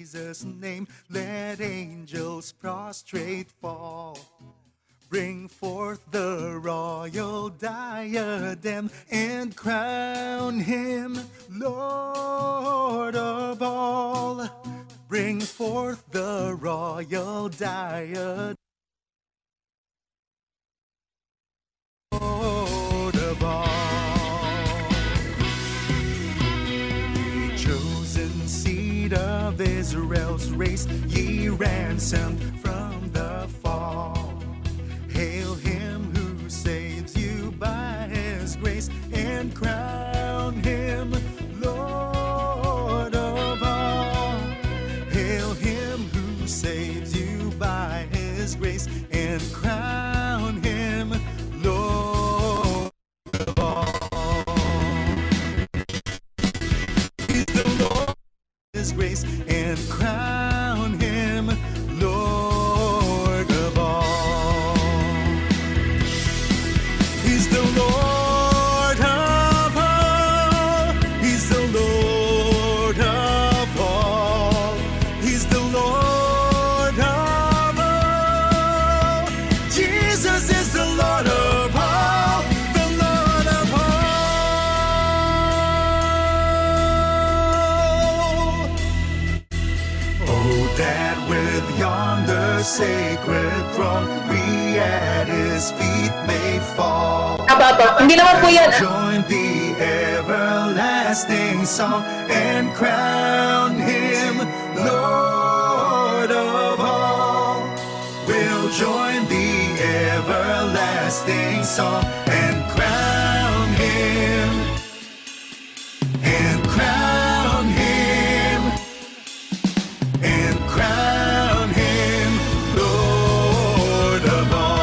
Jesus' name, let angels prostrate fall. Bring forth the royal diadem and crown him Lord of all. Bring forth the royal diadem, Lord of all. Ye chosen seed of Israel's race, ye ransomed from the fall. Hail him who saves you by his grace and crown him Lord of all. Hail him who saves you by his grace and crown him Lord of all. He's the Lord, his grace and crown him Lord of all. He's the Lord of all. He's the Lord of all. He's the Lord of all. Jesus is the Lord of all. The Lord of all. Oh, that with yonder sacred throne we at his feet may fall. Hindi naman po yan. Join the everlasting song and crown him Lord of all. We'll join the everlasting song and crown him and crown him and crown him Lord of all.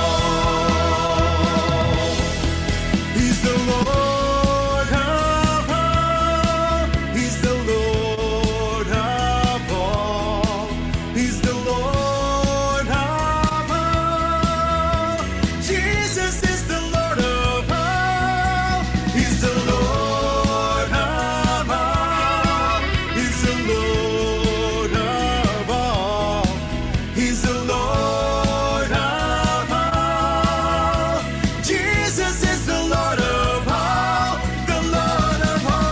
He's the Lord of all. He's the Lord of all. He's the Lord of all. Jesus is the Lord of all. He's the Lord of all. He's the Lord of all. He's the Lord of all. Jesus is the Lord of all. The Lord of all.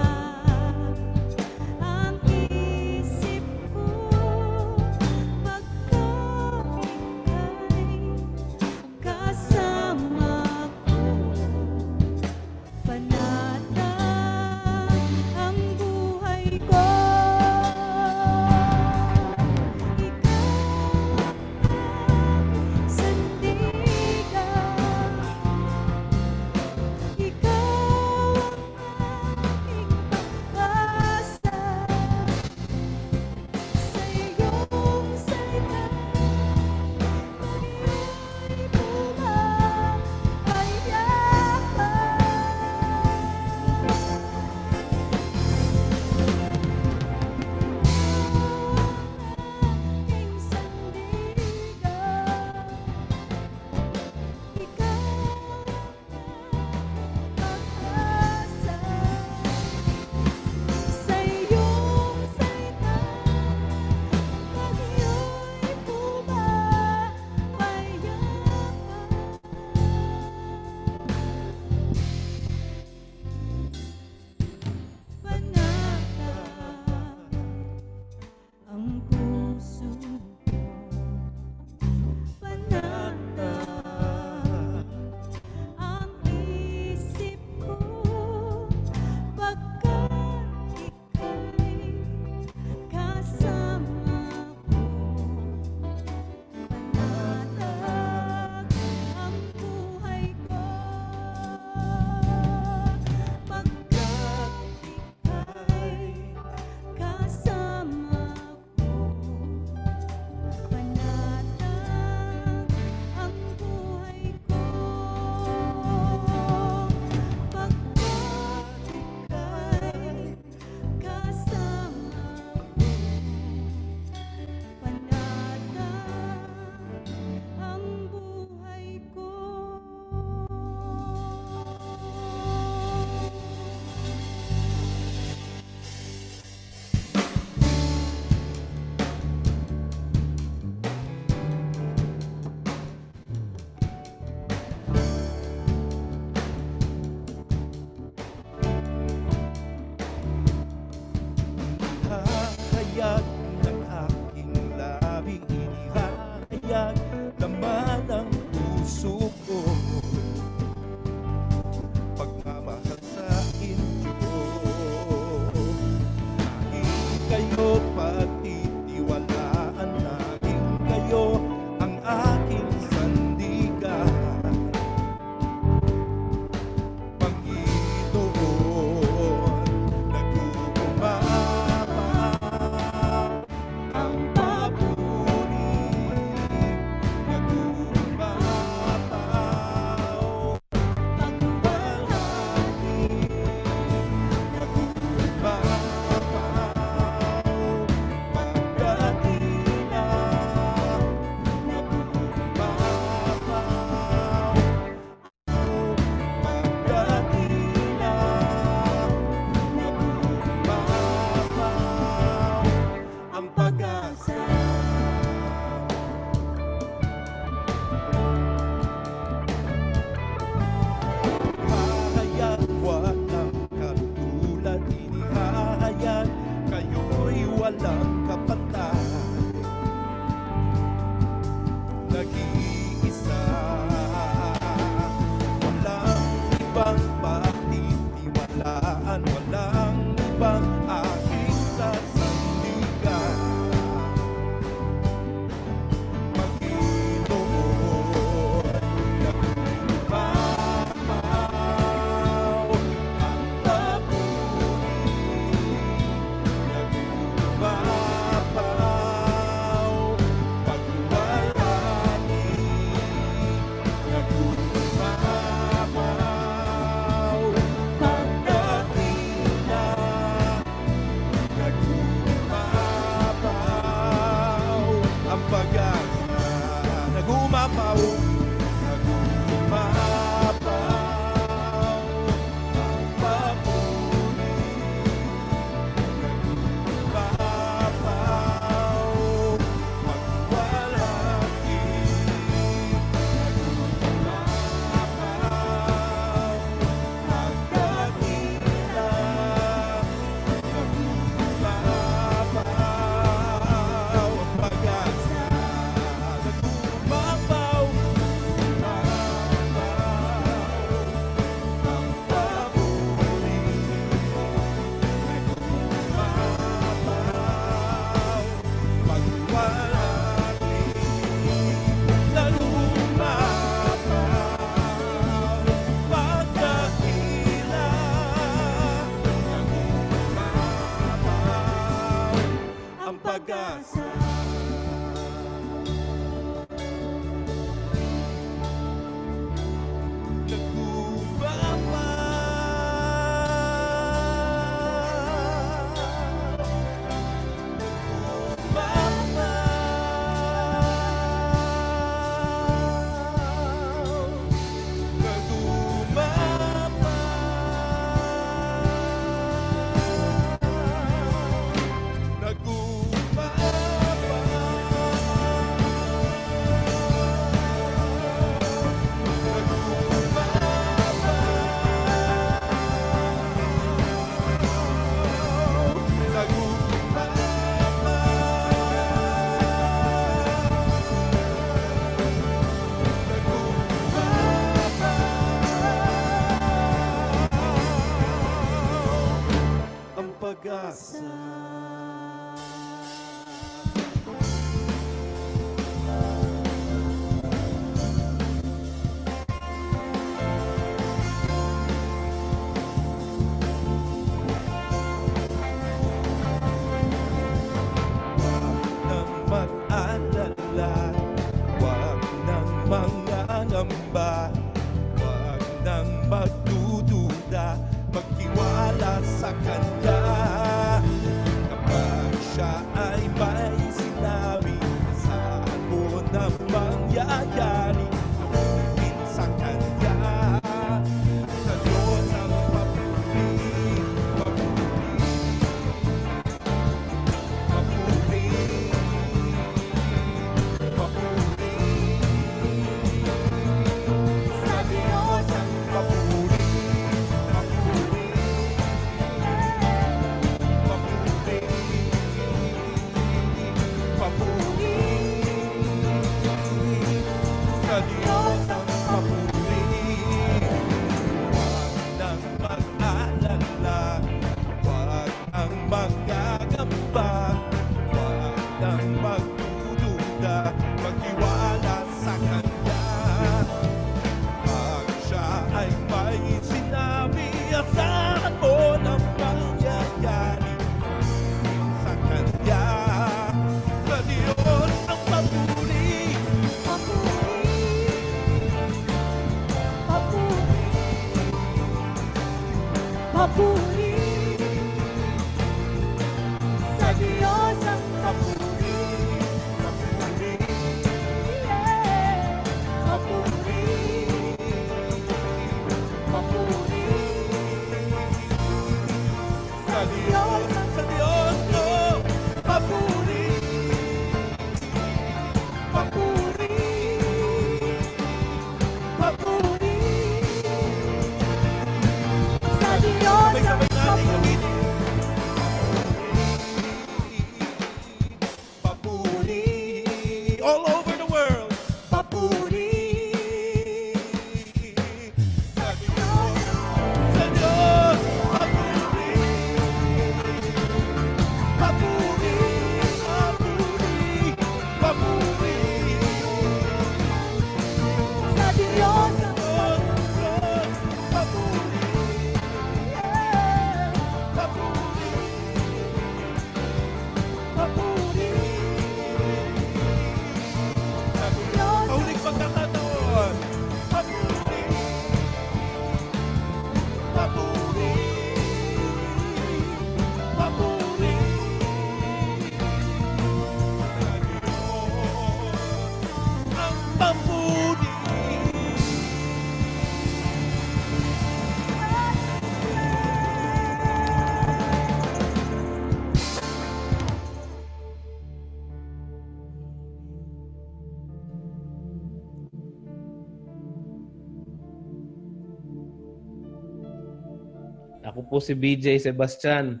Ako po si BJ Sebastian.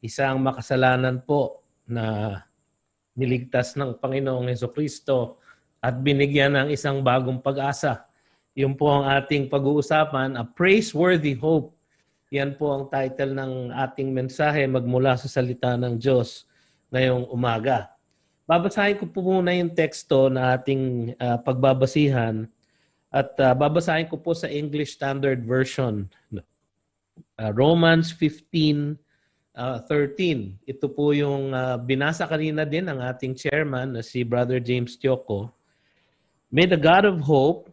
Isang makasalanan po na niligtas ng Panginoong Hesukristo at binigyan ng isang bagong pag-asa. Yun po ang ating pag-uusapan, A Praiseworthy Hope. Yan po ang title ng ating mensahe magmula sa salita ng Diyos ngayong umaga. Babasahin ko po muna yung teksto na ating pagbabasihan at babasahin ko po sa English Standard Version. Romans 15:13. Ito po yung binasa kanina din ng ating chairman na si Brother James Tioco. May the God of hope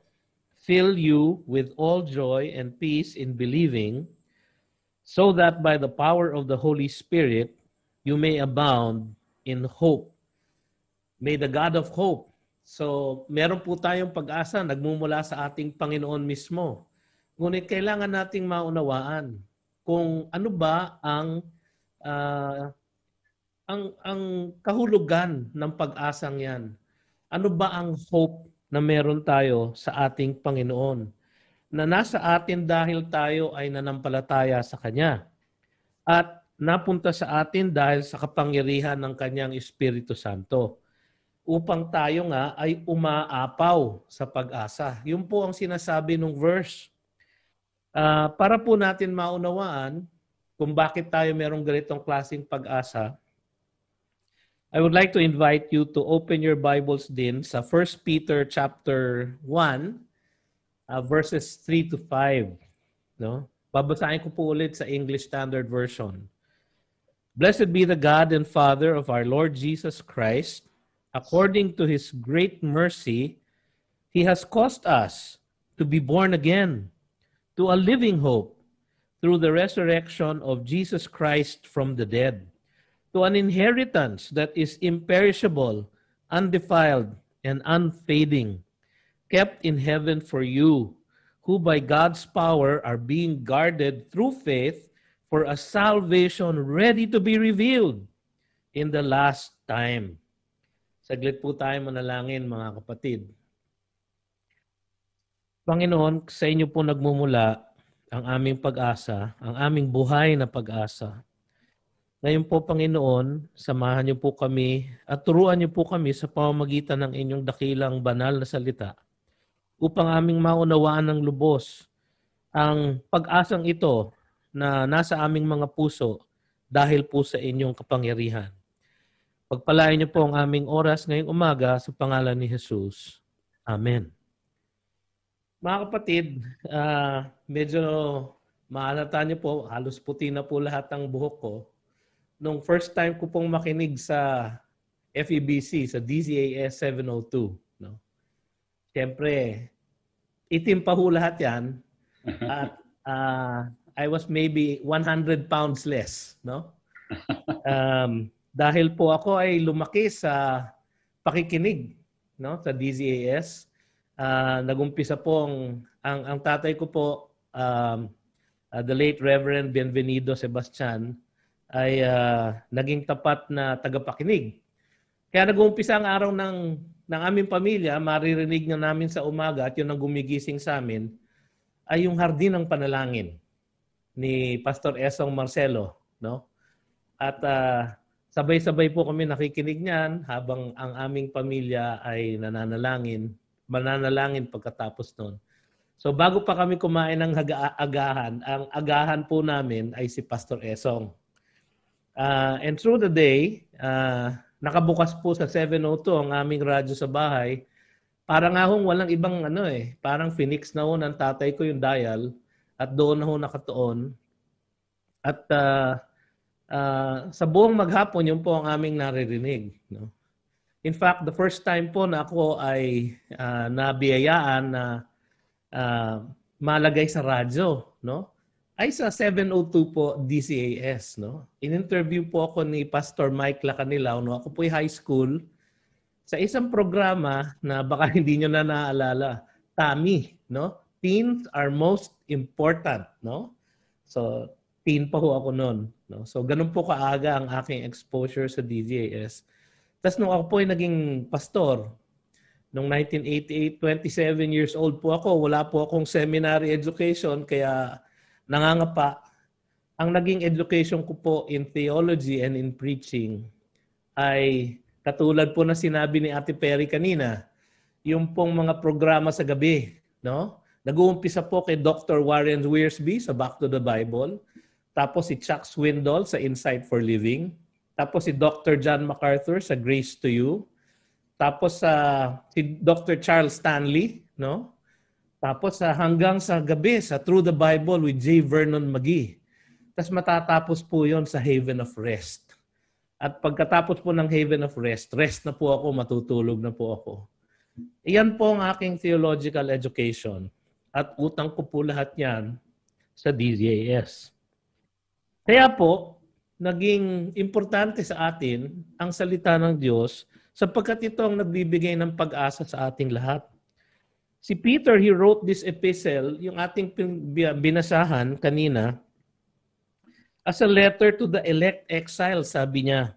fill you with all joy and peace in believing, so that by the power of the Holy Spirit you may abound in hope. May the God of hope. So, meron po tayong pag-asa nagmumula sa ating Panginoon mismo. Ngunit kailangan nating maunawaan kung ano ba ang kahulugan ng pag-asang yan. Ano ba ang hope na meron tayo sa ating Panginoon? Na nasa atin dahil tayo ay nanampalataya sa Kanya. At napunta sa atin dahil sa kapangyarihan ng Kanyang Espiritu Santo. Upang tayo nga ay umaapaw sa pag-asa. Yun po ang sinasabi ng verse. Para po natin maunawaan kung bakit tayo merong ganitong klaseng pag-asa, I would like to invite you to open your Bibles din sa 1 Peter chapter 1, verses 3 to 5. No? Babasahin ko po ulit sa English Standard Version. Blessed be the God and Father of our Lord Jesus Christ. According to His great mercy, He has caused us to be born again to a living hope through the resurrection of Jesus Christ from the dead, to an inheritance that is imperishable, undefiled, and unfading, kept in heaven for you, who by God's power are being guarded through faith for a salvation ready to be revealed in the last time. Saglit po tayo manalangin, mga kapatid. Panginoon, sa inyo po nagmumula ang aming pag-asa, ang aming buhay na pag-asa. Ngayon po, Panginoon, samahan niyo po kami at turuan niyo po kami sa pamamagitan ng inyong dakilang banal na salita upang aming maunawaan ng lubos ang pag-asang ito na nasa aming mga puso dahil po sa inyong kapangyarihan. Pagpalain niyo po ang aming oras ngayong umaga sa pangalan ni Jesus. Amen. Mga kapatid, medyo mahalata niyo po, halos puti na po lahat ng buhok ko. Nung first time ko pong makinig sa FEBC, sa DZAS 702. No? Siyempre, itim pa ho lahat yan. At I was maybe 100 pounds less. No? Dahil po ako ay lumaki sa pakikinig, no, sa DZAS. Nagumpisa po ang tatay ko po, the late Reverend Bienvenido Sebastian, ay naging tapat na tagapakinig. Kaya nag-uumpisa ang araw ng aming pamilya, maririnig na namin sa umaga at yun ang gumigising sa amin, ay yung hardin ng panalangin ni Pastor Esong Marcelo. No? At sabay-sabay po kami nakikinig niyan habang ang aming pamilya ay mananalangin pagkatapos nun. So bago pa kami kumain ng agahan, ang agahan po namin ay si Pastor Esong. And through the day, nakabukas po sa 702 ang aming radyo sa bahay. Parang nga hong walang ibang parang Phoenix na ho ng tatay ko yung dial at doon na ho nakatuon. At sa buong maghapon, yun po ang aming naririnig. No? In fact, the first time po na ako ay nabiyayaan na malagay sa radyo, no? Ay sa 702 po DCAS. No? In-interview po ako ni Pastor Mike Lacanilaw. No? Ako po ay high school sa isang programa na baka hindi nyo na naaalala. TAMI. No? Teens are most important. No? So, teen pa ho ako noon. No? So, ganun po kaaga ang aking exposure sa DZAS. Tapos nung ako po ay naging pastor, noong 1988, 27 years old po ako. Wala po akong seminary education, kaya nangangapa. Ang naging education ko po in theology and in preaching ay katulad po na sinabi ni Ate Perry kanina, yung pong mga programa sa gabi, no? Nag-uumpisa po kay Dr. Warren Wiersbe sa Back to the Bible, tapos si Chuck Swindoll sa Insight for Living, tapos si Dr. John MacArthur sa Grace to You, tapos si Dr. Charles Stanley, no? Tapos hanggang sa gabi sa Through the Bible with J. Vernon McGee. Tapos matatapos po yon sa Haven of Rest. At pagkatapos po ng Haven of Rest, rest na po ako, matutulog na po ako. Iyan po ang aking theological education. At utang ko po lahat yan sa DZAS. Kaya po, naging importante sa atin ang salita ng Diyos sapagkat ito ang nagbibigay ng pag-asa sa ating lahat. Si Peter, he wrote this epistle, yung ating binasahan kanina, as a letter to the elect exiles, sabi niya,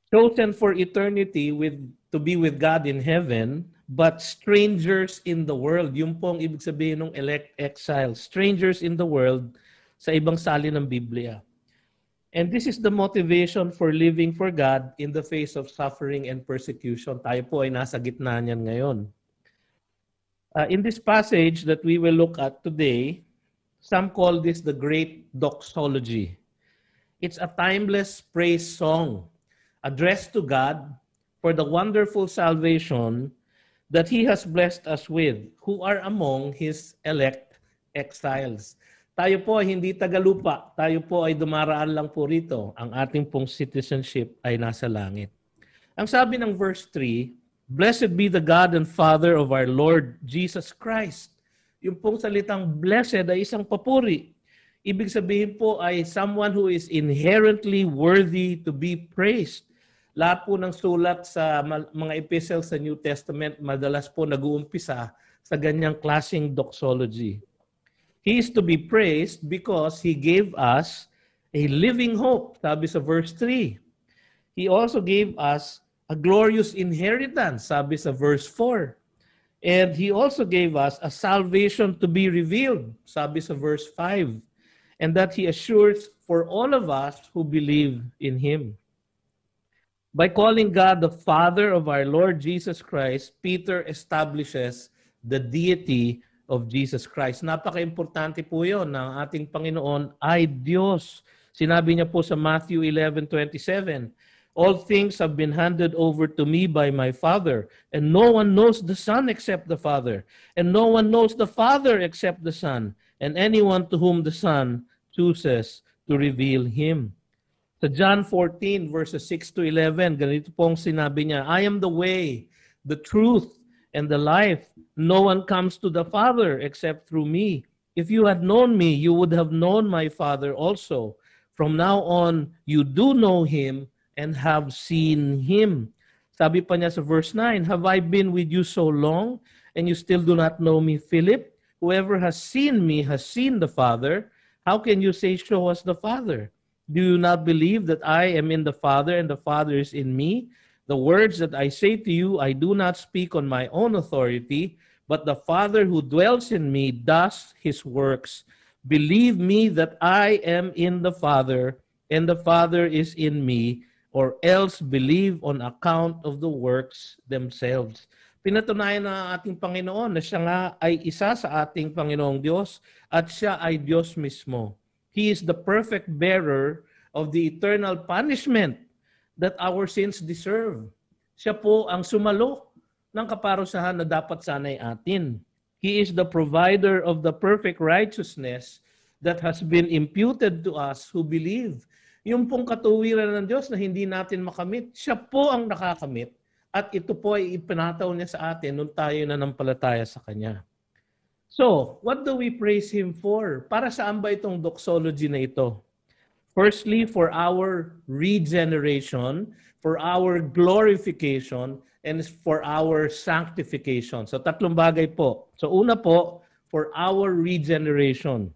chosen for eternity to be with God in heaven, but strangers in the world. Yung pong ibig sabihin ng elect exiles, strangers in the world sa ibang salin ng Biblia. And this is the motivation for living for God in the face of suffering and persecution. Tayo po ay nasa gitna niyan ngayon. In this passage that we will look at today, some call this the Great Doxology. It's a timeless praise song addressed to God for the wonderful salvation that He has blessed us with, who are among His elect exiles. Tayo po ay hindi tagalupa. Tayo po ay dumaraan lang po rito. Ang ating pong citizenship ay nasa langit. Ang sabi ng verse 3, Blessed be the God and Father of our Lord Jesus Christ. Yung pong salitang blessed ay isang papuri. Ibig sabihin po ay someone who is inherently worthy to be praised. Lahat po ng sulat sa mga epistles sa New Testament, madalas po nag-uumpisa sa ganyang klaseng doxology. He is to be praised because He gave us a living hope, sabi sa verse 3. He also gave us a glorious inheritance, sabi sa verse 4. And He also gave us a salvation to be revealed, sabi sa verse 5. And that He assures for all of us who believe in Him. By calling God the Father of our Lord Jesus Christ, Peter establishes the deity of Jesus Christ. Napaka-importante po yun na ang ating Panginoon ay Diyos. Sinabi niya po sa Matthew 11:27, All things have been handed over to me by my Father, and no one knows the Son except the Father, and no one knows the Father except the Son, and anyone to whom the Son chooses to reveal Him. Sa John 14, verses 6 to 11, ganito pong sinabi niya, I am the way, the truth, and the life. No one comes to the Father except through me. If you had known me, you would have known my Father also. From now on, you do know Him and have seen Him. Sabi pa niya sa verse 9, Have I been with you so long, and you still do not know me, Philip? Whoever has seen me has seen the Father. How can you say, Show us the Father? Do you not believe that I am in the Father and the Father is in me? The words that I say to you, I do not speak on my own authority, but the Father who dwells in me does His works. Believe me that I am in the Father and the Father is in me, or else believe on account of the works themselves. Pinatunayan na ating Panginoon na siya nga ay isa sa ating Panginoong Diyos at siya ay Diyos mismo. He is the perfect bearer of the eternal punishment that our sins deserve. Siya po ang sumalo ng kaparusahan na dapat sana'y atin. He is the provider of the perfect righteousness that has been imputed to us who believe. Yung pong katuwiran ng Diyos na hindi natin makamit, siya po ang nakakamit. At ito po ay ipinataw niya sa atin nung tayo nanampalataya sa Kanya. So, what do we praise Him for? Para saan ba itong doxology na ito? Firstly, for our regeneration, for our glorification, and for our sanctification. So, tatlong bagay po. So, una po, for our regeneration.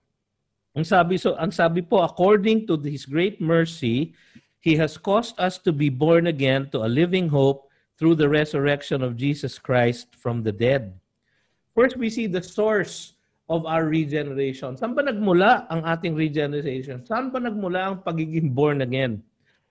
Ang sabi po, according to His great mercy, He has caused us to be born again to a living hope through the resurrection of Jesus Christ from the dead. First, we see the source of our regeneration. Saan ba nagmula ang ating regeneration? Saan ba nagmula ang pagiging born again?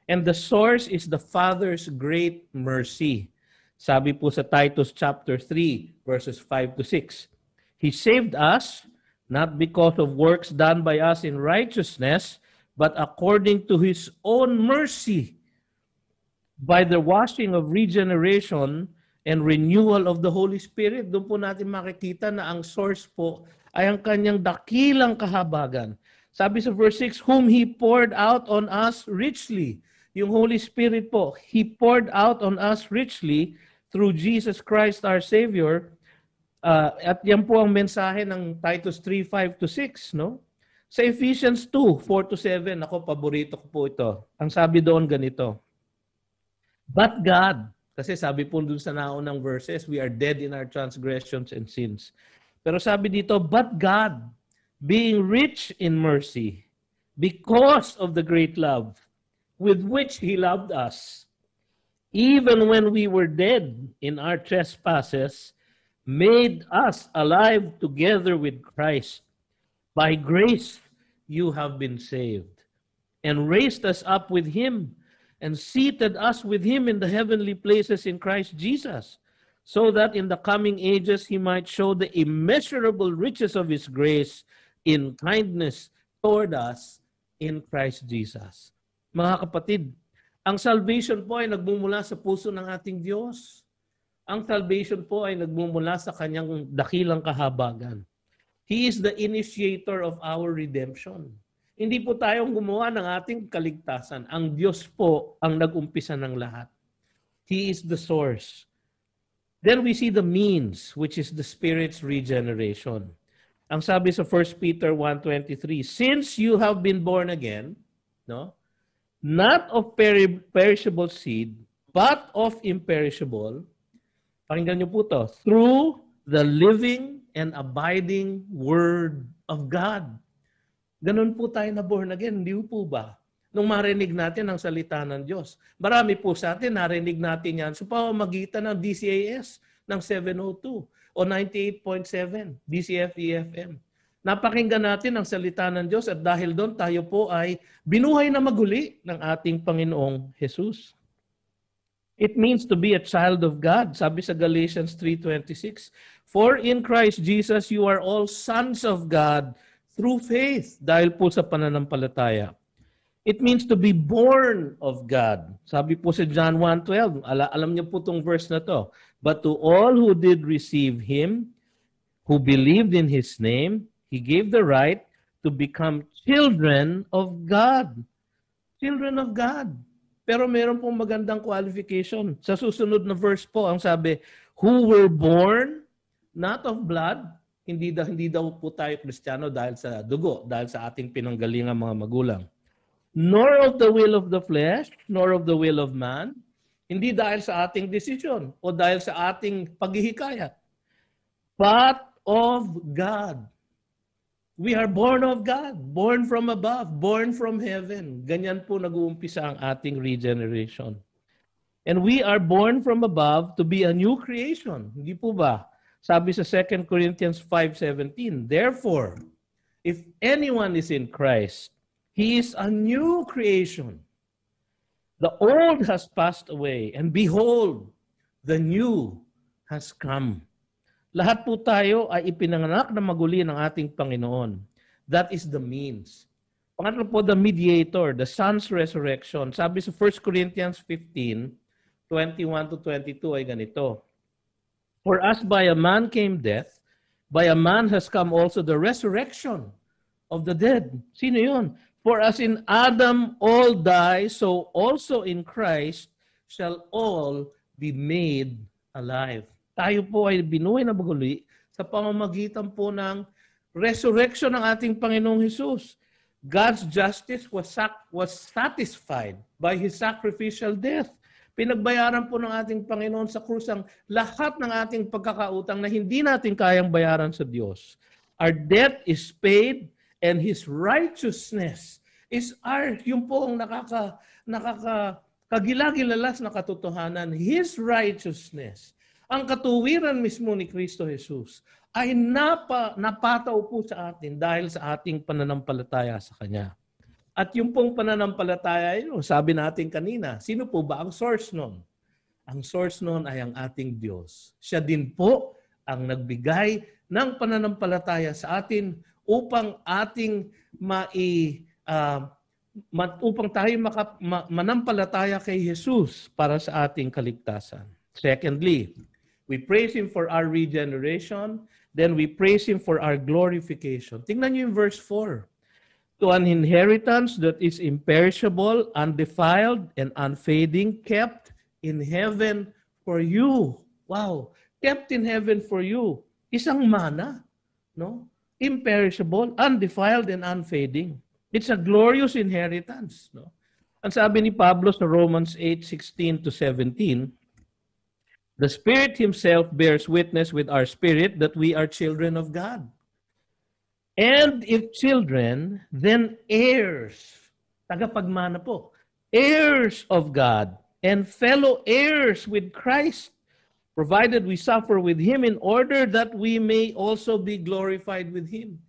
And the source is the Father's great mercy. Sabi po sa Titus chapter 3, verses 5 to 6. He saved us, not because of works done by us in righteousness, but according to His own mercy, by the washing of regeneration and renewal of the Holy Spirit. Doon po natin makikita na ang source po ay ang kanyang dakilang kahabagan. Sabi sa verse 6, whom He poured out on us richly. Yung Holy Spirit po, He poured out on us richly through Jesus Christ our Savior. At yan po ang mensahe ng Titus 3, 5 to 6. No? Sa Ephesians 2, 4 to 7, ako paborito ko po ito. Ang sabi doon ganito, but God, kasi sabi po dun sa naunang verses, we are dead in our transgressions and sins. Pero sabi dito, but God, being rich in mercy, because of the great love with which He loved us, even when we were dead in our trespasses, made us alive together with Christ. By grace you have been saved, and raised us up with Him, and seated us with Him in the heavenly places in Christ Jesus, so that in the coming ages He might show the immeasurable riches of His grace in kindness toward us in Christ Jesus. Mga kapatid, ang salvation po ay nagmumula sa puso ng ating Diyos. Ang salvation po ay nagmumula sa kanyang dakilang kahabagan. He is the initiator of our redemption. Hindi po tayong gumawa ng ating kaligtasan. Ang Diyos po ang nag-umpisa ng lahat. He is the source. Then we see the means, which is the Spirit's regeneration. Ang sabi sa 1 Peter 1:23, since you have been born again, no, not of perishable seed, but of imperishable, pakinggan niyo po to, through the living and abiding Word of God. Ganun po tayo na born again, hindi po ba? Nung marinig natin ang salita ng Diyos. Marami po sa atin, narinig natin yan sa pamamagitan ng DCAS ng 702 o 98.7 DCF-EFM. Napakinggan natin ang salita ng Diyos at dahil doon tayo po ay binuhay na maguli ng ating Panginoong Jesus. It means to be a child of God. Sabi sa Galatians 3:26, for in Christ Jesus you are all sons of God through faith, dahil po sa pananampalataya. It means to be born of God. Sabi po sa John 1:12, alam niyo po itong verse na to. But to all who did receive Him, who believed in His name, He gave the right to become children of God. Children of God. Pero meron pong magandang qualification. Sa susunod na verse po, ang sabi, who were born not of blood, hindi daw po tayo Kristiyano dahil sa dugo, dahil sa ating pinanggalingang mga magulang. Nor of the will of the flesh, nor of the will of man. Hindi dahil sa ating desisyon o dahil sa ating paghihikayat. But of God. We are born of God, born from above, born from heaven. Ganyan po nag-uumpisa ang ating regeneration. And we are born from above to be a new creation. Hindi po ba? Sabi sa 2 Corinthians 5:17, therefore, if anyone is in Christ, he is a new creation. The old has passed away, and behold, the new has come. Lahat po tayo ay ipinanganak na maguli ng ating Panginoon. That is the means. Pangatlo po, the mediator, the Son's resurrection. Sabi sa 1 Corinthians 15:21-22 ay ganito. For as by a man came death, by a man has come also the resurrection of the dead. Sino yun? For as in Adam all die, so also in Christ shall all be made alive. Tayo po ay binuhay na maguli sa pamamagitan po ng resurrection ng ating Panginoong Hesus. God's justice was satisfied by His sacrificial death. Pinagbayaran po ng ating Panginoon sa krus ang lahat ng ating pagkakautang na hindi natin kayang bayaran sa Diyos. Our debt is paid and His righteousness is ours. Yung po ang nakakagilagilalas na katotohanan. His righteousness, Ang katuwiran mismo ni Kristo Jesus ay napataw po sa atin dahil sa ating pananampalataya sa Kanya. At yung pong pananampalataya, yun, sabi natin kanina, sino po ba ang source nun? Ang source nun ay ang ating Diyos. Siya din po ang nagbigay ng pananampalataya sa atin upang ating upang tayo manampalataya kay Jesus para sa ating kaligtasan. Secondly, we praise Him for our regeneration, then we praise Him for our glorification. Tingnan niyo yung verse 4. To an inheritance that is imperishable, undefiled, and unfading, kept in heaven for you. Wow! Kept in heaven for you. Isang mana, no? Imperishable, undefiled, and unfading. It's a glorious inheritance, no? Ang sabi ni Pablo sa Romans 8:16-17, the Spirit Himself bears witness with our spirit that we are children of God. And if children, then heirs. Tagapagmana po. Heirs of God and fellow heirs with Christ, provided we suffer with Him in order that we may also be glorified with Him.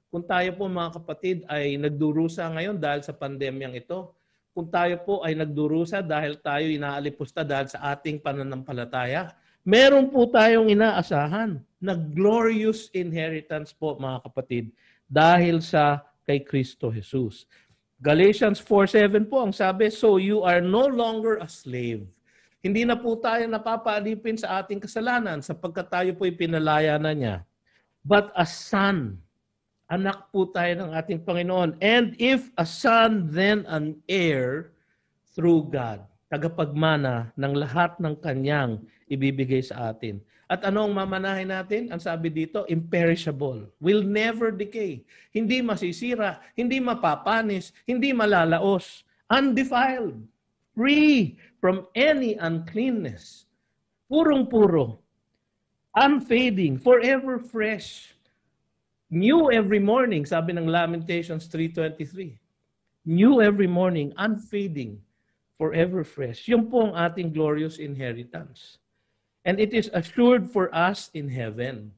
Kung tayo po mga kapatid ay nagdurusa ngayon dahil sa pandemyang ito, kung tayo po ay nagdurusa dahil tayo inaalipusta dahil sa ating pananampalataya, meron po tayong inaasahan na glorious inheritance po mga kapatid dahil sa kay Kristo Jesus. Galatians 4:7 po ang sabi, so you are no longer a slave. Hindi na po tayo napapaalipin sa ating kasalanan sapagkat tayo po ipinalaya na niya. But a son, anak po tayo ng ating Panginoon. And if a son, then an heir through God. Tagapagmana ng lahat ng kanyang ibibigay sa atin. At ano ang mamanahin natin? Ang sabi dito, imperishable. Will never decay. Hindi masisira, hindi mapapanis, hindi malalaos. Undefiled. Free from any uncleanness. Purong-puro. Unfading. Forever fresh. New every morning, sabi ng Lamentations 3:23. New every morning, unfading, forever fresh. Yun po ang ating glorious inheritance. And it is assured for us in heaven.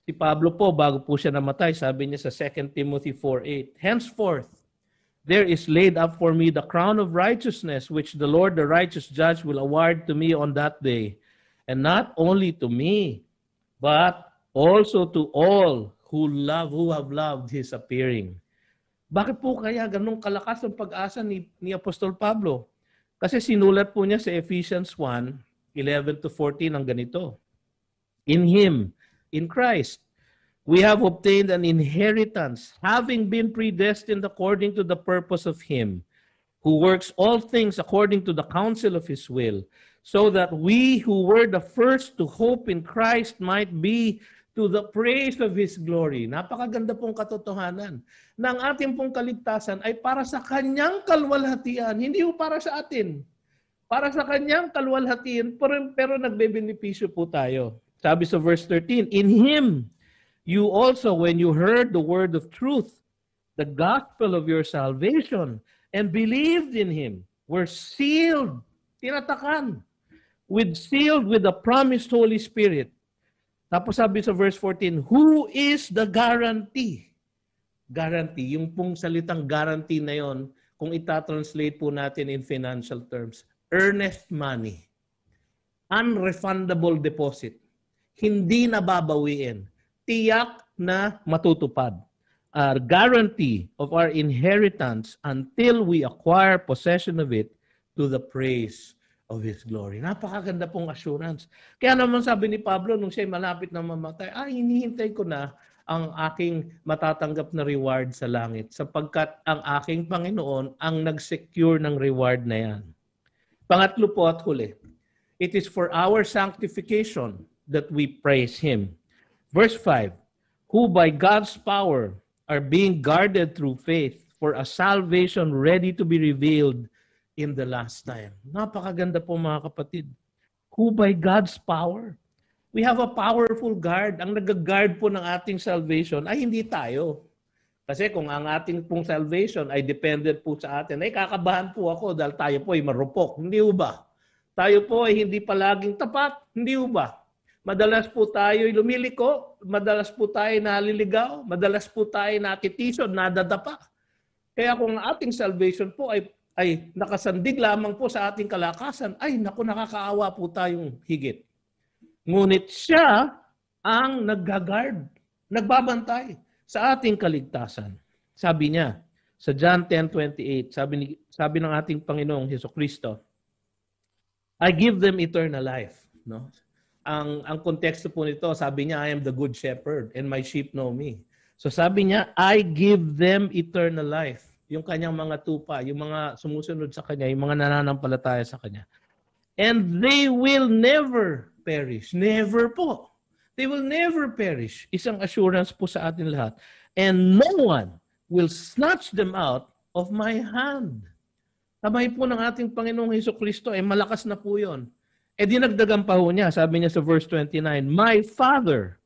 Si Pablo po, bago po siya namatay, sabi niya sa 2 Timothy 4:8, henceforth, there is laid up for me the crown of righteousness, which the Lord, the righteous judge, will award to me on that day. And not only to me, but also to all who have loved His appearing. Bakit po kaya ganun kalakas ang pag-asa ni Apostol Pablo? Kasi sinulat po niya sa Ephesians 1:11-14 ang ganito. In Him, in Christ, we have obtained an inheritance, having been predestined according to the purpose of Him, who works all things according to the counsel of His will, so that we who were the first to hope in Christ might be to the praise of His glory. Napakaganda pong katotohanan na ang ating pong kaligtasan ay para sa Kanyang kalwalhatian, hindi po para sa atin. Para sa Kanyang kalwalhatian, pero nagbebenepisyo po tayo. Sabi sa verse 13, in Him, you also, when you heard the word of truth, the gospel of your salvation, and believed in Him, were sealed, tinatakan, sealed with the promised Holy Spirit. Tapos sabi sa verse 14, who is the guarantee? Guarantee, yung pong salitang guarantee na yon, kung itatranslate po natin in financial terms, earnest money, unrefundable deposit, hindi na babawiin, tiyak na matutupad. Guarantee of our inheritance until we acquire possession of it to the praise of His glory. Napakaganda pong assurance. Kaya naman sabi ni Pablo, nung siya'y malapit na mamatay, hinihintay ko na ang aking matatanggap na reward sa langit sapagkat ang aking Panginoon ang nag-secure ng reward na yan. Pangatlo po at huli, it is for our sanctification that we praise Him. Verse 5, who by God's power are being guarded through faith for a salvation ready to be revealed in the last time. Napakaganda po mga kapatid. Who by God's power? We have a powerful guard. Ang nag-guard po ng ating salvation ay hindi tayo. Kasi kung ang ating pong salvation ay dependent po sa atin, ay kakabahan po ako dahil tayo po ay marupok. Hindi ba? Tayo po ay hindi palaging tapat. Hindi ba? Madalas po tayo lumiliko, madalas po tayo naliligaw, madalas po tayo natitisod, nadadapa. Kaya kung ang ating salvation po ay nakasandig lamang po sa ating kalakasan, ay naku, nakakaawa po tayong higit. Ngunit siya ang nag-guard, nagbabantay sa ating kaligtasan. Sabi niya sa John 10:28, sabi ng ating Panginoong Hesukristo, I give them eternal life. No? Ang konteksto po nito, sabi niya, I am the good shepherd and my sheep know me. So sabi niya, I give them eternal life. Yung kanyang mga tupa, yung mga sumusunod sa kanya, yung mga nananampalataya sa kanya. And they will never perish. Never po. They will never perish. Isang assurance po sa atin lahat. And no one will snatch them out of my hand. Kamay po ng ating Panginoong Hesukristo, malakas na po yun. Dinagdagan pa ho niya, sabi niya sa verse 29, My Father,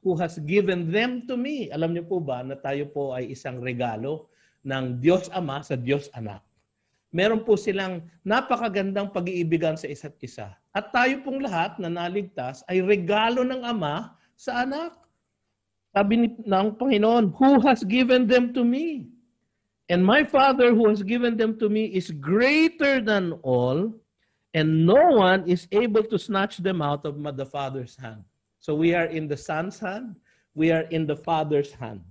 who has given them to me. Alam niyo po ba na tayo po ay isang regalo ng Diyos Ama sa Diyos Anak. Meron po silang napakagandang pag-iibigan sa isa't isa. At tayo pong lahat na naligtas ay regalo ng Ama sa Anak. Sabi ng Panginoon, who has given them to me? And my Father who has given them to me is greater than all, and no one is able to snatch them out of the Father's hand. So we are in the Son's hand, we are in the Father's hand.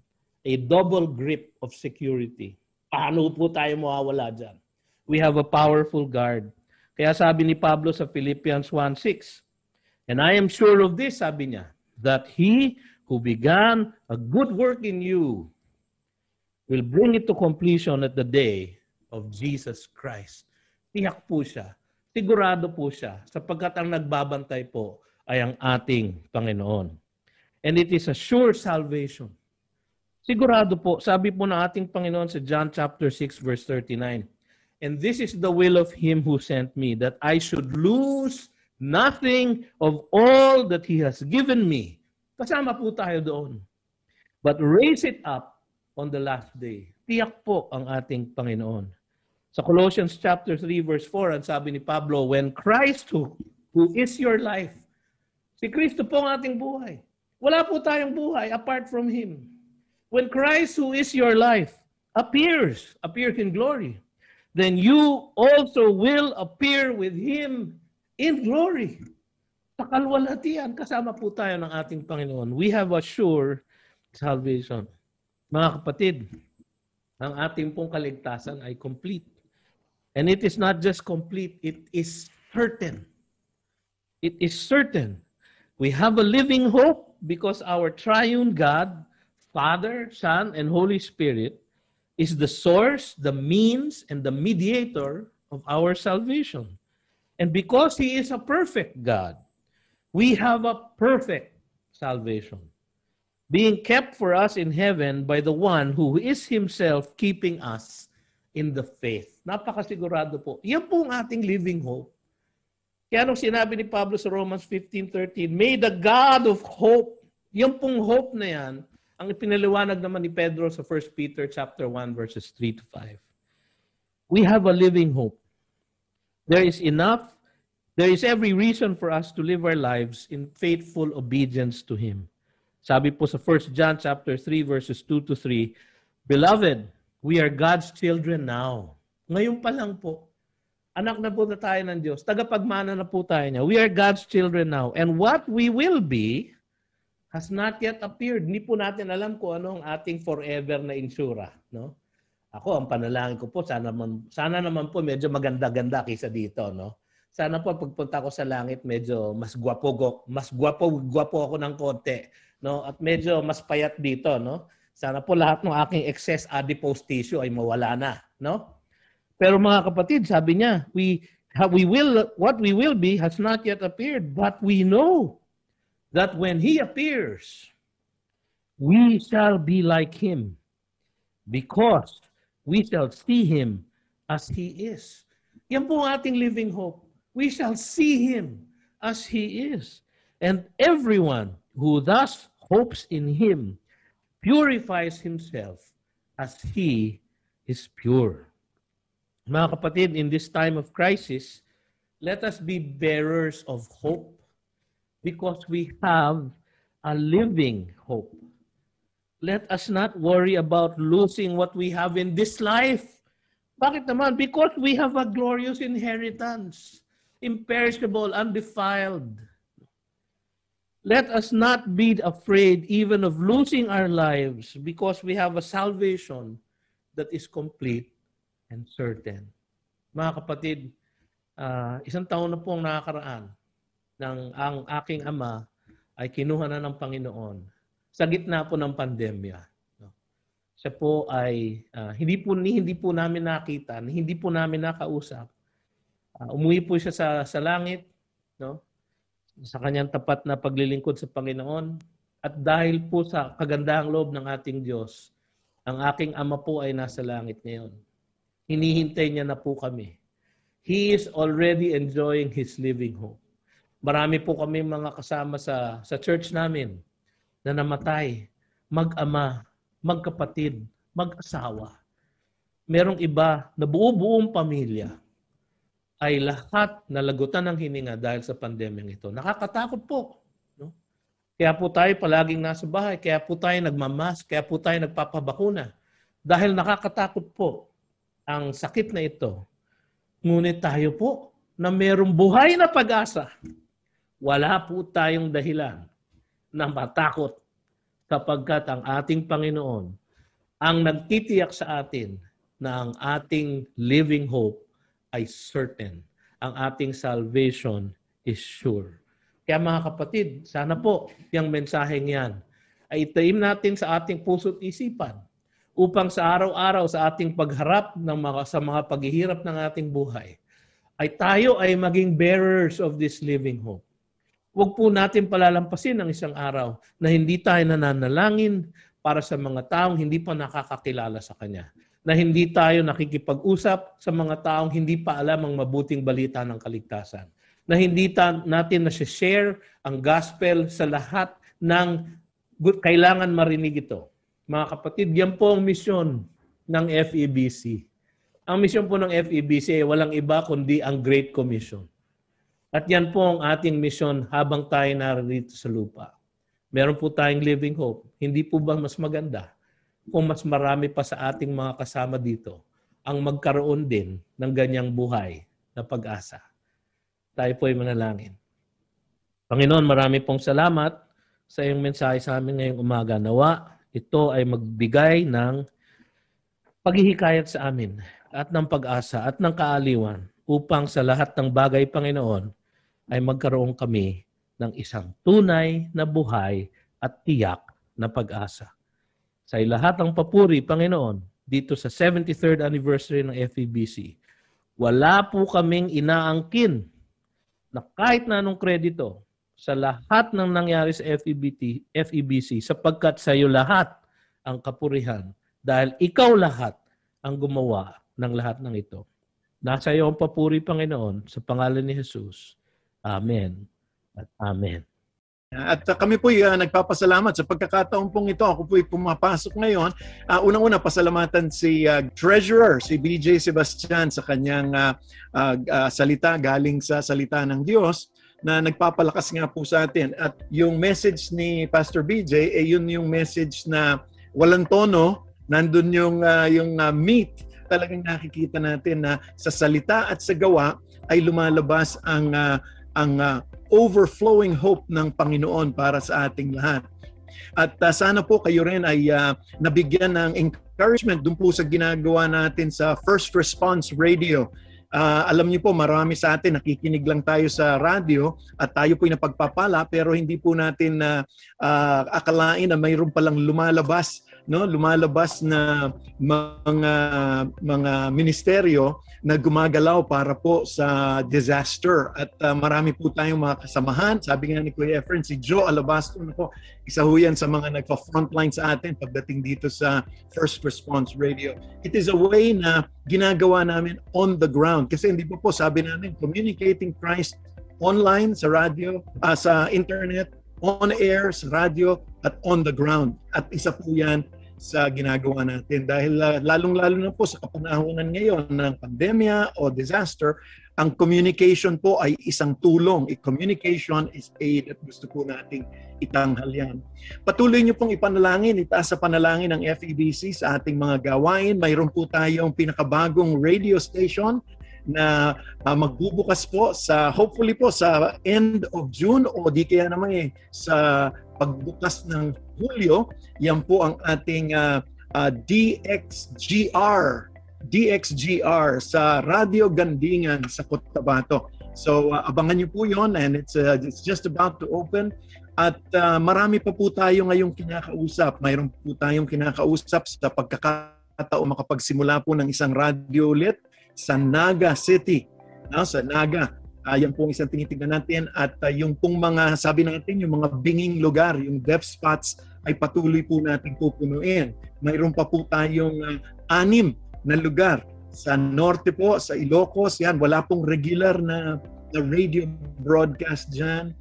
A double grip of security. Paano po tayo mawawala dyan? We have a powerful guard. Kaya sabi ni Pablo sa Philippians 1:6, and I am sure of this, sabi niya, that He who began a good work in you will bring it to completion at the day of Jesus Christ. Tiyak po siya. Sigurado po siya sapagkat ang nagbabantay po ay ang ating Panginoon. And it is a sure salvation. Sigurado po, sabi po ng ating Panginoon sa John chapter 6 verse 39, and this is the will of Him who sent me, that I should lose nothing of all that He has given me. Kasama po tayo doon. But raise it up on the last day. Tiyak po ang ating Panginoon. Sa Colossians chapter 3 verse 4, ang sabi ni Pablo, when Christ who is your life, si Kristo po ang ating buhay. Wala po tayong buhay apart from Him. When Christ who is your life appears in glory, then you also will appear with Him in glory. Sa kalwalhatian, kasama po tayo ng ating Panginoon. We have a sure salvation. Mga kapatid, ang ating pong kaligtasan ay complete. And it is not just complete, it is certain. It is certain. We have a living hope because our triune God, Father, Son, and Holy Spirit is the source, the means, and the mediator of our salvation. And because He is a perfect God, we have a perfect salvation, being kept for us in heaven by the one who is Himself keeping us in the faith. Napakasigurado po. Yan po ang ating living hope. Kaya nung sinabi ni Pablo sa Romans 15:13, may the God of hope, yan pong hope na yan, ang ipinaliwanag naman ni Pedro sa 1 Peter chapter 1 verses 3 to 5. We have a living hope. There is every reason for us to live our lives in faithful obedience to Him. Sabi po sa 1 John chapter 3 verses 2 to 3, Beloved, we are God's children now. Ngayon pa lang po, anak na po na tayo ng Diyos. Tagapagmana na po tayo niya. We are God's children now. And what we will be has not yet appeared. Hindi po natin alam kung ano ang ating forever na insura. No? Ako, ang panalangin ko po, sana naman po medyo maganda-ganda kaysa dito. No? Sana po pagpunta ko sa langit, medyo mas gwapo ako ng konti. No? At medyo mas payat dito. No? Sana po lahat ng aking excess adipose tissue ay mawala na. No? Pero mga kapatid, sabi niya, what we will be has not yet appeared, but we know that when He appears, we shall be like Him, because we shall see Him as He is. Yan po ang ating living hope. We shall see Him as He is. And everyone who thus hopes in Him purifies himself as He is pure. Mga kapatid, in this time of crisis, let us be bearers of hope. because we have a living hope. Let us not worry about losing what we have in this life. Bakit naman? Because we have a glorious inheritance, imperishable, undefiled. Let us not be afraid even of losing our lives because we have a salvation that is complete and certain. Mga kapatid, isang taon na pong nakakaraan nang ang aking ama ay kinuha na ng Panginoon sa gitna po ng pandemya. Siya po ay hindi po namin nakita, hindi po namin nakausap. Umuwi po siya sa langit, no? Sa kanyang tapat na paglilingkod sa Panginoon. At dahil po sa kagandahang loob ng ating Diyos, ang aking ama po ay nasa langit ngayon. Hinihintay niya na po kami. He is already enjoying His living hope. Marami po kami mga kasama sa church namin na namatay, mag-ama, magkapatid, mag-asawa. Merong iba na buo-buong pamilya ay lahat nalagutan ng hininga dahil sa pandemyang ito. Nakakatakot po. No? Kaya po tayo palaging nasa bahay, kaya po tayo nagmamask, kaya po tayo nagpapabakuna. Dahil nakakatakot po ang sakit na ito. Ngunit tayo po na merong buhay na pag-asa. Wala po tayong dahilan na matakot sapagkat ang ating Panginoon ang nagtitiyak sa atin na ang ating living hope ay certain. Ang ating salvation is sure. Kaya mga kapatid, sana po yung mensaheng yan ay itaim natin sa ating puso't isipan upang sa araw-araw sa ating pagharap sa mga paghihirap ng ating buhay ay tayo ay maging bearers of this living hope. Huwag po natin palalampasin ang isang araw na hindi tayo nananalangin para sa mga taong hindi pa nakakakilala sa Kanya. Na hindi tayo nakikipag-usap sa mga taong hindi pa alam ang mabuting balita ng kaligtasan. Na hindi natin na-share ang gospel sa lahat ng kailangan marinig ito. Mga kapatid, yan po ang misyon ng FEBC. Ang misyon po ng FEBC ay walang iba kundi ang Great Commission. At yan po ang ating misyon habang tayo narito sa lupa. Meron po tayong living hope. Hindi po ba mas maganda kung mas marami pa sa ating mga kasama dito ang magkaroon din ng ganyang buhay na pag-asa? Tayo po ay manalangin. Panginoon, marami pong salamat sa iyong mensahe sa amin ngayong umaga. Nawa, ito ay magbigay ng paghihikayat sa amin at ng pag-asa at ng kaaliwan upang sa lahat ng bagay, Panginoon, ay magkaroon kami ng isang tunay na buhay at tiyak na pag-asa. Sa lahat ng papuri, Panginoon, dito sa 73rd anniversary ng FEBC, wala po kaming inaangkin na kahit na anong kredito sa lahat ng nangyari sa FEBC sapagkat sa iyo lahat ang kapurihan dahil ikaw lahat ang gumawa ng lahat ng ito. Nasa iyo ang papuri, Panginoon, sa pangalan ni Jesus. Amen at amen. At kami po nagpapasalamat sa pagkakataon pong ito. Ako po pumapasok ngayon. Unang-una, pasalamatan si Treasurer, si BJ Sebastian sa kanyang salita galing sa salita ng Diyos na nagpapalakas nga po sa atin. At yung message ni Pastor BJ, yun yung message na walang tono, nandun yung meat. Talagang nakikita natin na sa salita at sa gawa ay lumalabas ang overflowing hope ng Panginoon para sa ating lahat. At sana po kayo rin ay nabigyan ng encouragement dun po sa ginagawa natin sa First Response Radio. Alam niyo po, marami sa atin, nakikinig lang tayo sa radio at tayo po'y napagpapala pero hindi po natin akalain na mayroon palang lumalabas na mga ministeryo na gumagalaw para po sa disaster. At marami po tayong mga kasamahan. Sabi nga ni Kuya Efren, si Joe Alabastro na po, isa ho yan sa mga nagpa-frontline sa atin pagdating dito sa First Response Radio. It is a way na ginagawa namin on the ground. Kasi hindi po sabi namin, communicating Christ online, sa radio, sa internet, on air, sa radio, at on the ground. At isa po yan sa ginagawa natin. Dahil lalong-lalo na po sa kapanahunan ngayon ng pandemya o disaster, ang communication po ay isang tulong. Communication is aid at gusto po nating itanghal yan. Patuloy niyo pong ipanalangin, itaas sa panalangin ng FEBC sa ating mga gawain. Mayroon po tayong pinakabagong radio station na magbubukas po sa hopefully po sa end of June o di kaya naman sa pagbukas ng Hulyo. Yan po ang ating DXGR sa Radio Gandingan sa Cotabato. So abangan niyo po 'yon, and it's just about to open. At marami pa po tayo ngayong kinakausap. Mayroon po tayong kinakausap sa pagkakataon makapagsimula po ng isang radio ulit sa Naga City. Sa Naga. Yan po isang tinitignan natin. At yung pong mga, sabi natin, yung mga binging lugar, yung deaf spots, ay patuloy po natin pupunuin. Mayroon pa po tayong 6 na lugar. Sa norte po, sa Ilocos, yan, wala pong regular na radio broadcast dyan.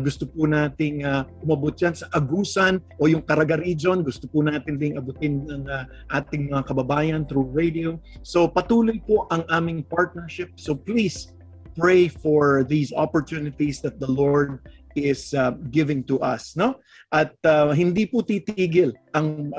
Gusto po nating umabot yan sa Agusan o yung Caraga region. Gusto po natin ding abutin ng ating mga kababayan through radio. So patuloy po ang aming partnership. So please pray for these opportunities that the Lord is giving to us, no? At hindi po titigil ang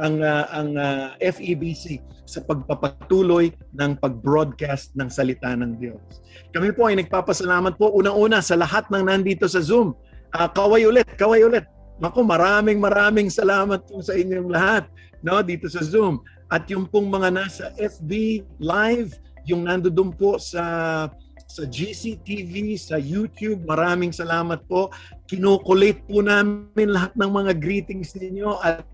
FEBC sa pagpapatuloy ng pag-broadcast ng salita ng Diyos. Kami po ay nagpapasalamat po unang-una sa lahat ng nandito sa Zoom. Kaway ulit. Naku, maraming salamat po sa inyong lahat, no, dito sa Zoom. At yung pong mga nasa FB Live, yung nandoon po sa GCTV, sa YouTube, maraming salamat po. Kinukulate po namin lahat ng mga greetings ninyo at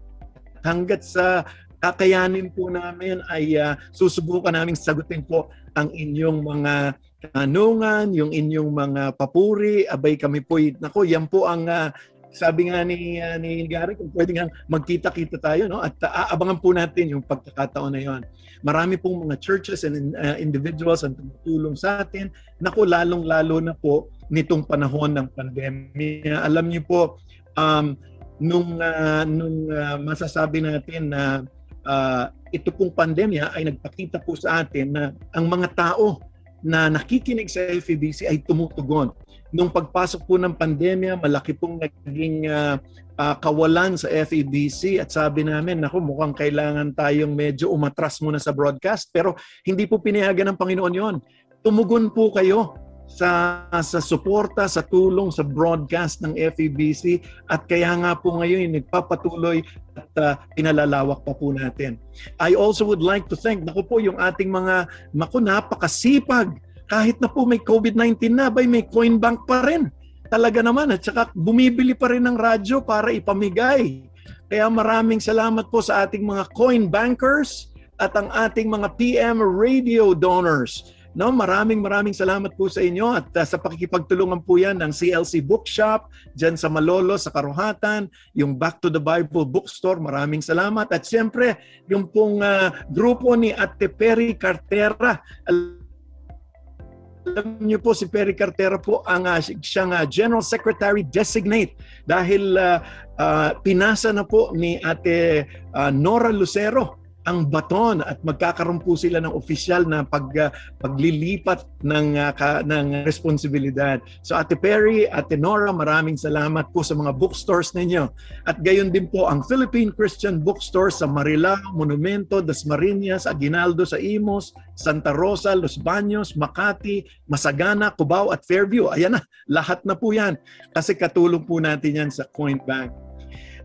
hanggat sa kakayanin po namin ay susubukan namin sagutin po ang inyong mga tanungan, yung inyong mga papuri. Abay kami po, nako, yan po ang sabi nga ni Gary, kung pwede nga magkita-kita tayo, no? At aabangan po natin yung pagkakataon na yon. Marami pong mga churches and individuals ang tumutulong sa atin. Naku, lalong-lalo na po nitong panahon ng pandemya. Alam niyo po, nung masasabi natin na ito pong pandemya ay nagpakita po sa atin na ang mga tao na nakikinig sa FEBC ay tumutugon. Nung pagpasok po ng pandemya, malaki pong naging kawalan sa FEBC at sabi namin, naku, mukhang kailangan tayong medyo umatras muna sa broadcast, pero hindi po pinayagan ng Panginoon yon. Tumugon po kayo sa suporta, sa tulong, sa broadcast ng FEBC at kaya nga po ngayon nagpapatuloy at pinalalawak pa po natin. I also would like to thank, naku po, yung ating mga napakasipag. Kahit na po may COVID-19 na, may coin bank pa rin. Talaga naman. At saka bumibili pa rin ng radyo para ipamigay. Kaya maraming salamat po sa ating mga coin bankers at ang ating mga PM radio donors. No, maraming salamat po sa inyo at sa pakikipagtulungan po yan ng CLC Bookshop dyan sa Malolo, sa Karuhatan, yung Back to the Bible Bookstore, maraming salamat. At siyempre, yung pong grupo ni Ate Perry Cartera. Alam niyo po, si Perry Cartera po siyang General Secretary Designate dahil pinasa na po ni Ate Nora Lucero ang baton at magkakaroon po sila ng opisyal na paglilipat ng responsibilidad. So Ate Perry, Ate Nora, maraming salamat po sa mga bookstores ninyo. At gayon din po ang Philippine Christian Bookstore sa Marilao, Monumento, Dasmariñas, Aguinaldo sa Imos, Santa Rosa, Los Baños, Makati, Masagana, Cubao at Fairview. Ayan na, lahat na po yan. Kasi katulong po natin yan sa Coin Bank.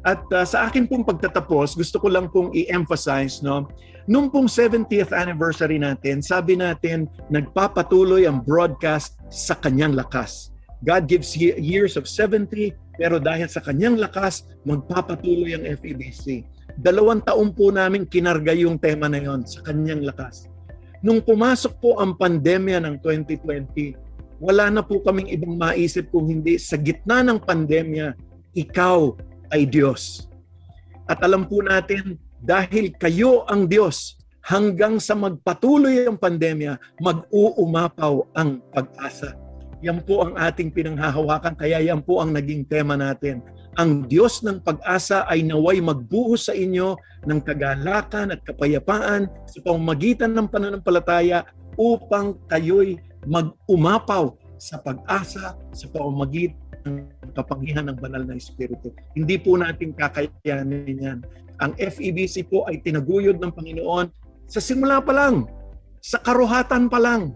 At sa akin pong pagtatapos, gusto ko lang pong i-emphasize, no, nung pong 70th anniversary natin, sabi natin, nagpapatuloy ang broadcast sa kanyang lakas. God gives years of 70, pero dahil sa kanyang lakas, magpapatuloy ang FEBC. 2 taon po namin kinarga yung tema na yon, sa kanyang lakas. Nung pumasok po ang pandemya ng 2020, wala na po kaming ibang maisip kung hindi sa gitna ng pandemya, ikaw ay Diyos. At alam po natin, dahil kayo ang Diyos, hanggang sa magpatuloy ang pandemya, mag-uumapaw ang pag-asa. Yan po ang ating pinanghahawakan, kaya yan po ang naging tema natin. Ang Diyos ng pag-asa ay naway magbuhos sa inyo ng kagalakan at kapayapaan sa pamamagitan ng pananampalataya upang kayo'y mag-umapaw sa pag-asa sa pamamagitan ng kapangyarihan ng banal na Espiritu. Hindi po natin kakayanin yan. Ang FEBC po ay tinaguyod ng Panginoon sa simula pa lang, sa karuhatan pa lang.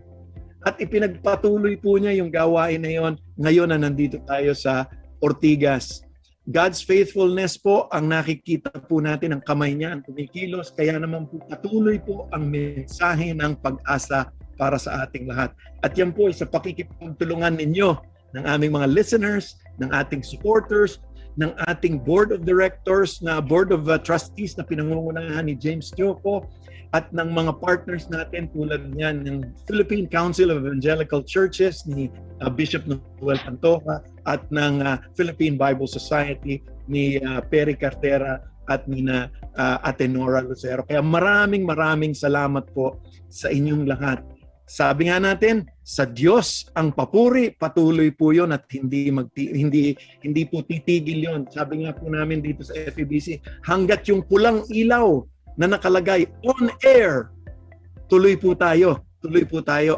At ipinagpatuloy po niya yung gawain na yon. Ngayon na nandito tayo sa Ortigas. God's faithfulness po ang nakikita po natin, ang kamay niya ang kumikilos. Kaya naman po patuloy po ang mensahe ng pag-asa para sa ating lahat. At yan po ay sa pakikipagtulungan ninyo, ng aming mga listeners, ng ating supporters, ng ating board of directors, na board of trustees na pinangungunahan ni James Tioco, at ng mga partners natin tulad niyan ng Philippine Council of Evangelical Churches ni Bishop Noel Pantoja at ng Philippine Bible Society ni Perry Cartera at ni Ate Nora Lucero. Kaya maraming salamat po sa inyong lahat. Sabi nga natin, sa Diyos ang papuri, patuloy po 'yon at hindi po titigil 'yon. Sabi nga po namin dito sa FEBC, hangga't yung pulang ilaw na nakalagay on air, tuloy po tayo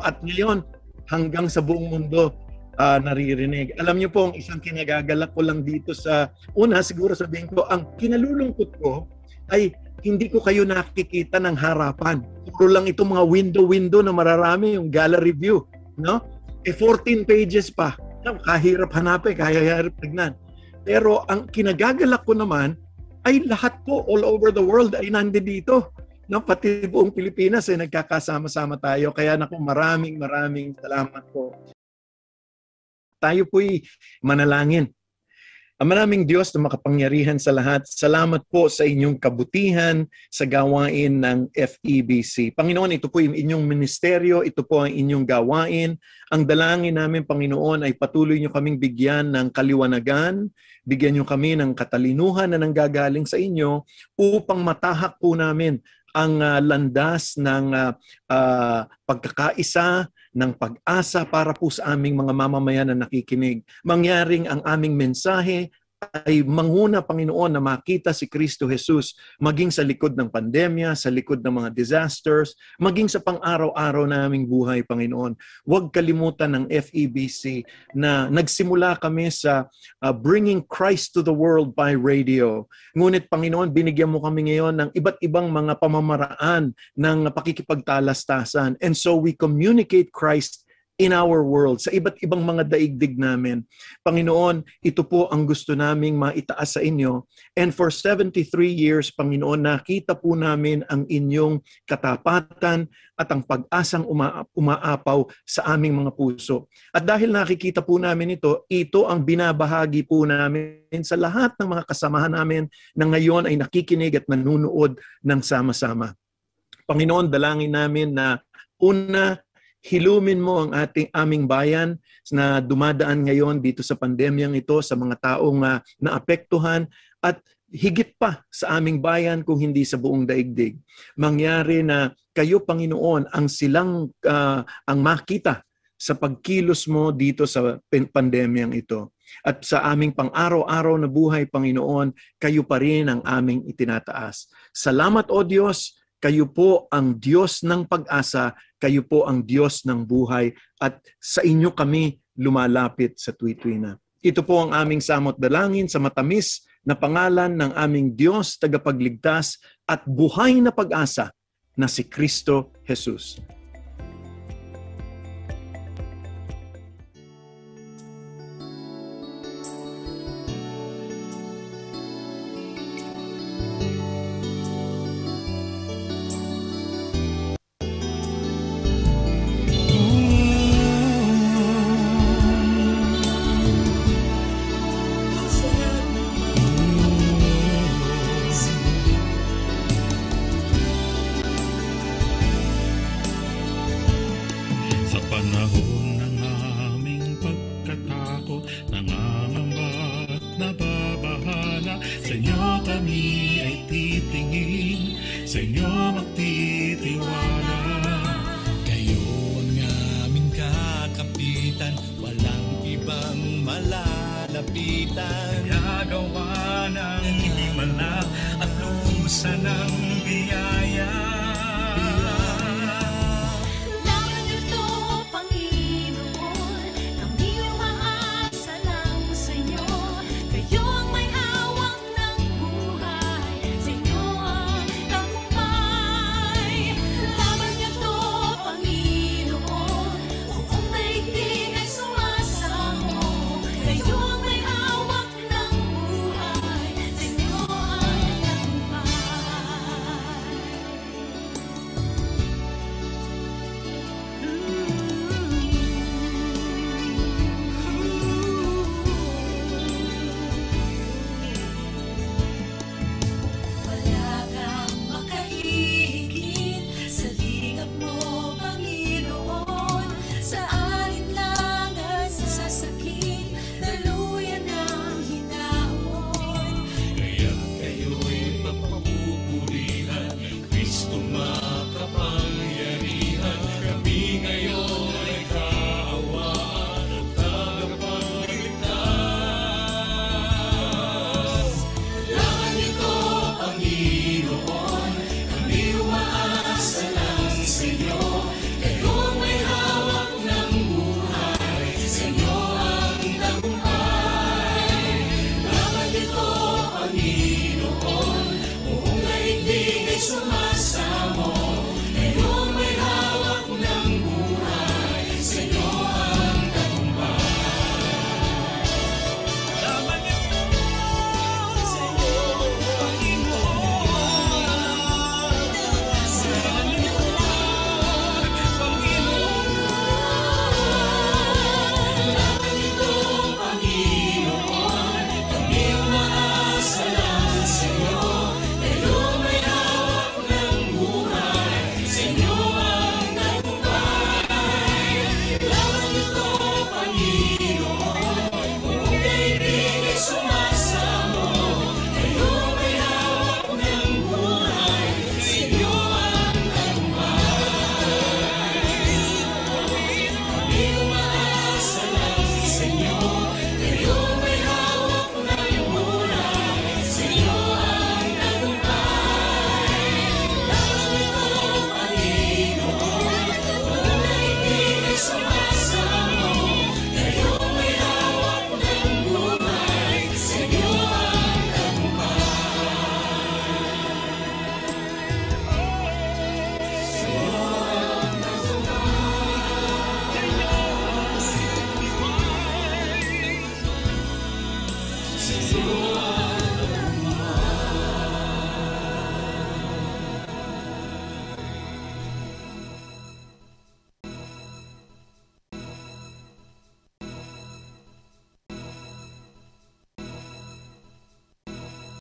at ngayon hanggang sa buong mundo naririnig. Alam niyo po, ang isang kinagagalak ko lang dito sa una, siguro sabihin ko, ang kinalulungkot ko ay hindi ko kayo nakikita ng harapan. Puro lang itong mga window na mararami, yung gallery view, no? 14 pages pa. Kahirap hanapin, kahirap tignan. Pero ang kinagagalak ko naman ay lahat po all over the world ay nandito. No, pati buong Pilipinas ay nagkakasama-sama tayo. Kaya naku, maraming salamat po. Tayo po'y manalangin. Ang maraming Diyos na makapangyarihan sa lahat, salamat po sa inyong kabutihan sa gawain ng FEBC. Panginoon, ito po yung inyong ministeryo, ito po ang inyong gawain. Ang dalangin namin, Panginoon, ay patuloy niyo kaming bigyan ng kaliwanagan, bigyan niyo kami ng katalinuhan na nanggagaling sa inyo upang matahak po namin ang landas ng pagkakaisa, ng pag-asa para po sa aming mga mamamayan na nakikinig. Mangyaring ang aming mensahe ay manguna, Panginoon, na makita si Kristo Jesus maging sa likod ng pandemya, sa likod ng mga disasters, maging sa pang-araw-araw naming buhay, Panginoon. Huwag kalimutan ng FEBC na nagsimula kami sa bringing Christ to the world by radio. Ngunit, Panginoon, binigyan mo kami ngayon ng iba't ibang mga pamamaraan ng pakikipagtalastasan. And so we communicate Christ in our world, sa iba't ibang mga daigdig namin. Panginoon, ito po ang gusto naming maitaas sa inyo. And for 73 years, Panginoon, nakita po namin ang inyong katapatan at ang pag-asang umaapaw sa aming mga puso. At dahil nakikita po namin ito ang binabahagi po namin sa lahat ng mga kasamahan namin na ngayon ay nakikinig at nanunood ng sama-sama. Panginoon, dalangin namin na una, hilumin mo ang aming bayan na dumadaan ngayon dito sa pandemyang ito, sa mga taong naapektuhan, at higit pa sa aming bayan kung hindi sa buong daigdig. Mangyari na kayo, Panginoon, ang silang ang makita sa pagkilos mo dito sa pandemyang ito. At sa aming pang-araw-araw na buhay, Panginoon, kayo pa rin ang aming itinataas. Salamat, O Diyos. Kayo po ang Diyos ng pag-asa, kayo po ang Diyos ng buhay, at sa inyo kami lumalapit sa tuwi-tuwi na. Ito po ang aming samot dalangin sa matamis na pangalan ng aming Diyos, tagapagligtas at buhay na pag-asa na si Kristo Jesus. kapitan, gagawa ng himala at lubusan ng biyaya. Laban ito, Panginoon, kami umaasa lang sa iyo. Kayo ang may hawak ng buhay, sa inyo ang tagumpay. Laban ito, Panginoon, buong daigdig ay sumasamo. Kayo ang may hawak ng buhay, sa inyo ang tagumpay. Wala kang makahigit sa lingap mo, Panginoon. Sa alinlangan, sa sasakit, daluyan ng hinahon. Kaya't kayo'y papupurihan, Kristo makapangyarihan. Kami ngayon ay kaawaan at tagapagligtas. Laban nito, Panginoon, kami umaasa lang sa iyo. Kayo ang may hawak ng buhay, sa inyo ang tagumpay. Laban nito, Panginoon, buong daigdig ay sumasamo. Kayo ang may hawak ng buhay, sa inyo ang tagumpay. Laban nito, sa inyo, Panginoon. Sa inyo, Panginoon. Laban nito, Panginoon, kami umaasa lang sa iyo. Kayo ang may hawak ng buhay, sa inyo ang tagumpay. Laban nito, Panginoon, buong daigdig ay sumasamo. Kayo ang may hawak ng buhay, sa inyo ang tagumpay. Kami umaasa lang sa iyo. Kayo ang may hawak ng buhay, sa inyo ang tagumpay. Laban nito, Panginoon, buong daigdig ay sumasamo. Kayo ang may hawak ng buhay, sa inyo ang tagumpay.